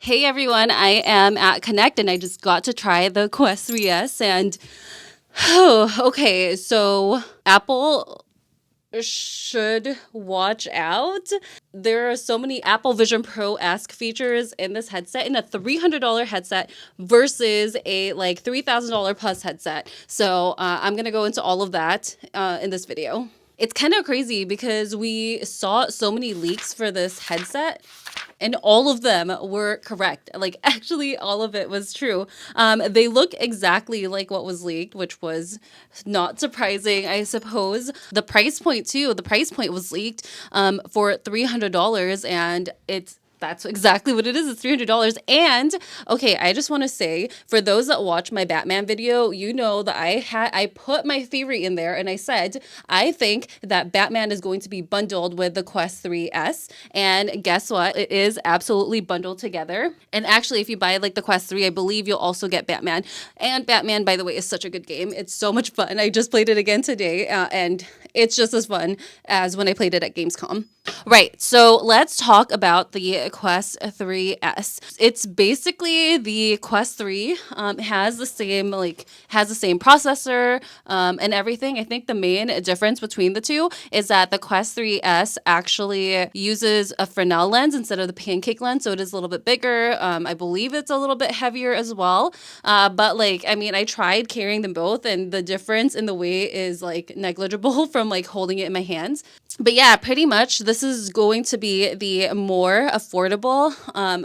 Hey everyone, I am at Connect and I just got to try the Quest 3S and okay, so Apple should watch out. There are so many Apple Vision Pro-esque features in this headset, in a $300 headset versus a like $3,000 plus headset. So I'm gonna go into all of that in this video. It's kind of crazy because we saw so many leaks for this headset and all of them were correct. Like, actually, all of it was true. They look exactly like what was leaked, which was not surprising, I suppose. The price point, too, the price point was leaked for $300, and that's exactly what it is. It's $300. And okay, I just want to say, for those that watch my Batman video, you know that I put my theory in there and I said I think that Batman is going to be bundled with the Quest 3S. And guess what? It is absolutely bundled together. And actually, if you buy like the Quest 3, I believe you'll also get Batman. And Batman, by the way, is such a good game. It's so much fun. I just played it again today, and it's just as fun as when I played it at Gamescom. Right, so let's talk about the Quest 3S. It's basically the Quest 3 has the same processor and everything. I think the main difference between the two is that the Quest 3S actually uses a Fresnel lens instead of the pancake lens, so it is a little bit bigger. I believe it's a little bit heavier as well. But like, I mean, I tried carrying them both, and the difference in the weight is like negligible from like holding it in my hands. But yeah, pretty much this is going to be the more affordable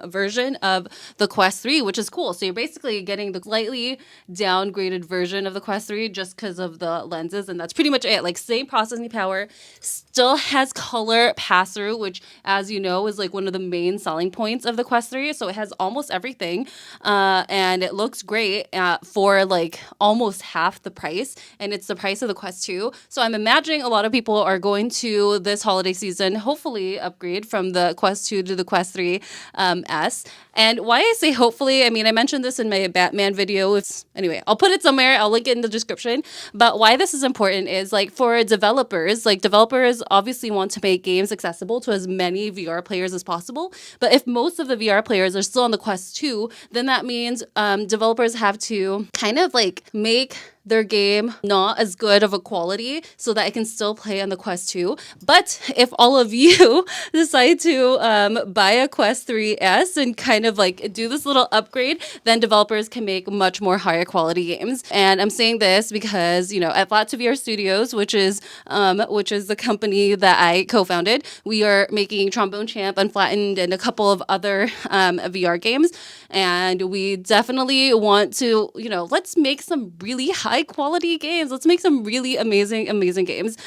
version of the Quest 3, which is cool. So you're basically getting the slightly downgraded version of the Quest 3 just because of the lenses, and that's pretty much it. Like, same processing power, still has color pass-through, which, as you know, is like one of the main selling points of the Quest 3. So it has almost everything, and it looks great for like almost half the price, and it's the price of the Quest 2. So I'm imagining a lot of people are going to this holiday season hopefully upgrade from the Quest 2 to the Quest 3 S. And why I say hopefully, I mean, I mentioned this in my Batman video. Anyway, I'll put it somewhere. I'll link it in the description. But why this is important is, like, for developers, like, developers obviously want to make games accessible to as many VR players as possible. But if most of the VR players are still on the Quest 2, then that means developers have to kind of like make their game not as good of a quality so that I can still play on the Quest 2. But if all of you decide to buy a Quest 3S and kind of like do this little upgrade, then developers can make much more higher quality games. And I'm saying this because, you know, at Flat2VR Studios, which is the company that I co-founded, we are making Trombone Champ, Unflattened, and a couple of other VR games. And we definitely want to, you know, let's make some really high quality games. Let's make some really amazing games.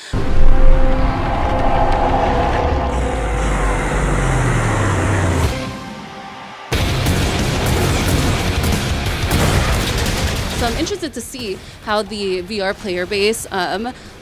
So I'm interested to see how the VR player base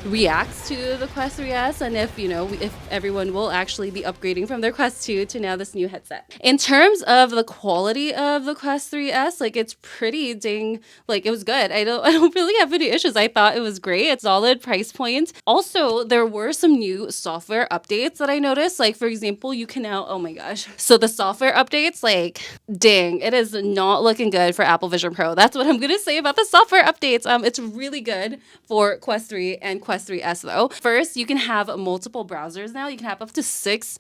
reacts to the Quest 3S, and if, you know, if everyone will actually be upgrading from their Quest 2 to now this new headset. In terms of the quality of the Quest 3S, like, it's pretty dang, like, it was good. I don't really have any issues. I thought it was great. It's solid price point. Also, there were some new software updates that I noticed. Like, for example, you can now, oh my gosh. So the software updates, like, dang, it is not looking good for Apple Vision Pro. That's what I'm going to say about the software updates. It's really good for Quest 3 and Quest 3S though. First, you can have multiple browsers now. You can have up to 6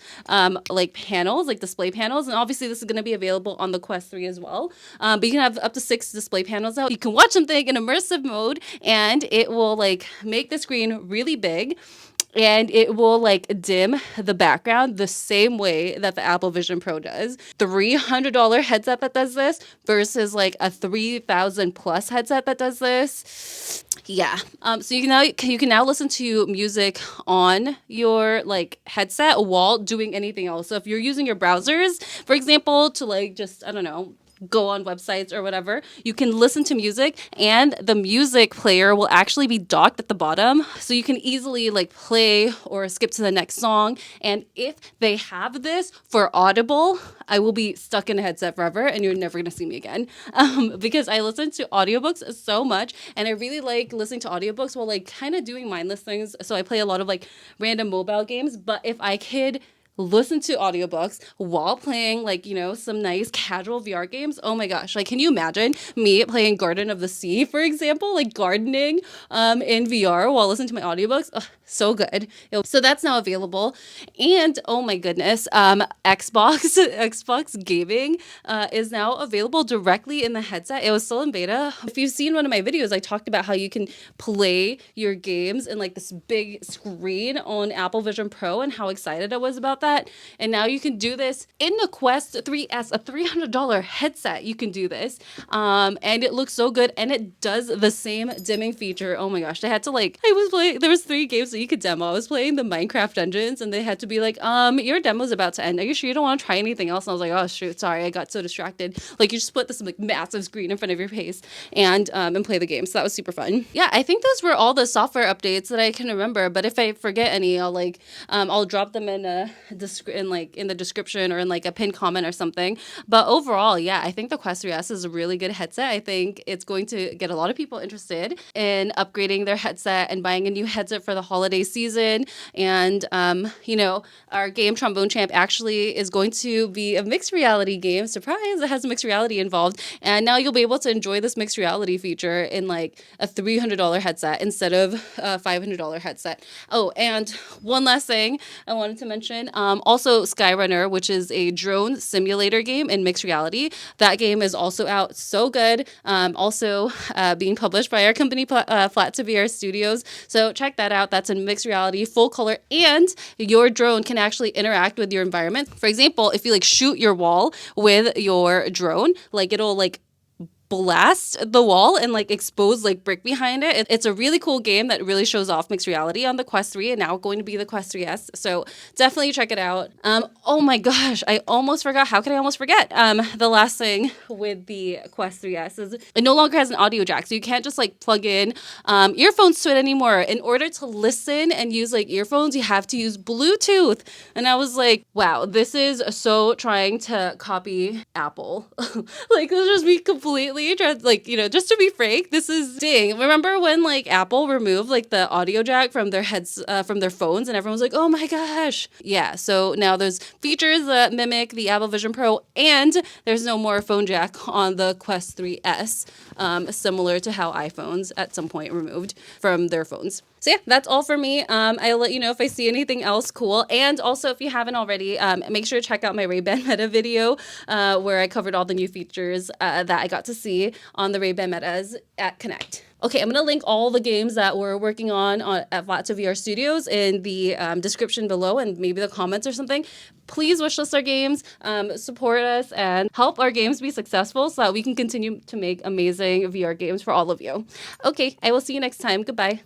like panels, like display panels, and obviously this is going to be available on the Quest 3 as well. But you can have up to 6 display panels now. You can watch something in immersive mode, and it will like make the screen really big. And it will like dim the background the same way that the Apple Vision Pro does. $300 headset that does this versus like a 3,000 plus headset that does this. Yeah. So you can now listen to music on your like headset while doing anything else. So if you're using your browsers, for example, to like just, I don't know, go on websites or whatever, you can listen to music, and the music player will actually be docked at the bottom, so you can easily like play or skip to the next song. And if they have this for Audible, I will be stuck in a headset forever and you're never gonna see me again, because I listen to audiobooks so much, and I really like listening to audiobooks while like kind of doing mindless things. So I play a lot of like random mobile games, but if I could listen to audiobooks while playing like, some nice casual VR games. Oh my gosh. Like, can you imagine me playing Garden of the Sea, for example, like gardening in VR while listening to my audiobooks? Ugh, so good. So that's now available. And oh my goodness, Xbox gaming is now available directly in the headset. It was still in beta. If you've seen one of my videos, I talked about how you can play your games in like this big screen on Apple Vision Pro and how excited I was about that. And now you can do this in the Quest 3S, a $300 headset. You can do this. And it looks so good, and it does the same dimming feature. Oh my gosh, they had to there was 3 games that you could demo. I was playing the Minecraft Dungeons, and they had to be like, your demo's about to end. Are you sure you don't want to try anything else? And I was like, oh shoot, sorry, I got so distracted. Like, you just put this like massive screen in front of your face and play the game. So that was super fun. Yeah, I think those were all the software updates that I can remember. But if I forget any, I'll drop them in in the description or in like a pinned comment or something. But overall, yeah, I think the Quest 3S is a really good headset. I think it's going to get a lot of people interested in upgrading their headset and buying a new headset for the holiday season. And, our game Trombone Champ actually is going to be a mixed reality game. Surprise, it has mixed reality involved. And now you'll be able to enjoy this mixed reality feature in like a $300 headset instead of a $500 headset. Oh, and one last thing I wanted to mention, also Skyrunner, which is a drone simulator game in mixed reality. That game is also out. So good. Also being published by our company, Flat to VR Studios. So check that out. That's in mixed reality, full color, and your drone can actually interact with your environment. For example, if you like shoot your wall with your drone, like it'll like blast the wall and like expose like brick behind it. It's a really cool game that really shows off mixed reality on the Quest 3 and now going to be the Quest 3S. So definitely check it out. Oh my gosh, I almost forgot. How could I almost forget? The last thing with the Quest 3S is it no longer has an audio jack. So you can't just like plug in earphones to it anymore. In order to listen and use like earphones, you have to use Bluetooth. And I was like, wow, this is so trying to copy Apple. Like, let's just be completely just to be frank, this is dang. Remember when like Apple removed like the audio jack from their heads from their phones, and everyone was like, oh my gosh. Yeah, so now there's features that mimic the Apple Vision Pro, and there's no more phone jack on the Quest 3S, similar to how iPhones at some point removed from their phones. So yeah, that's all for me. I'll let you know if I see anything else cool. And also, if you haven't already, make sure to check out my Ray-Ban Meta video where I covered all the new features that I got to see on the Ray-Ban Metas at Connect. Okay, I'm going to link all the games that we're working on at Flat VR Studios in the description below and maybe the comments or something. Please wishlist our games, support us, and help our games be successful so that we can continue to make amazing VR games for all of you. Okay, I will see you next time. Goodbye.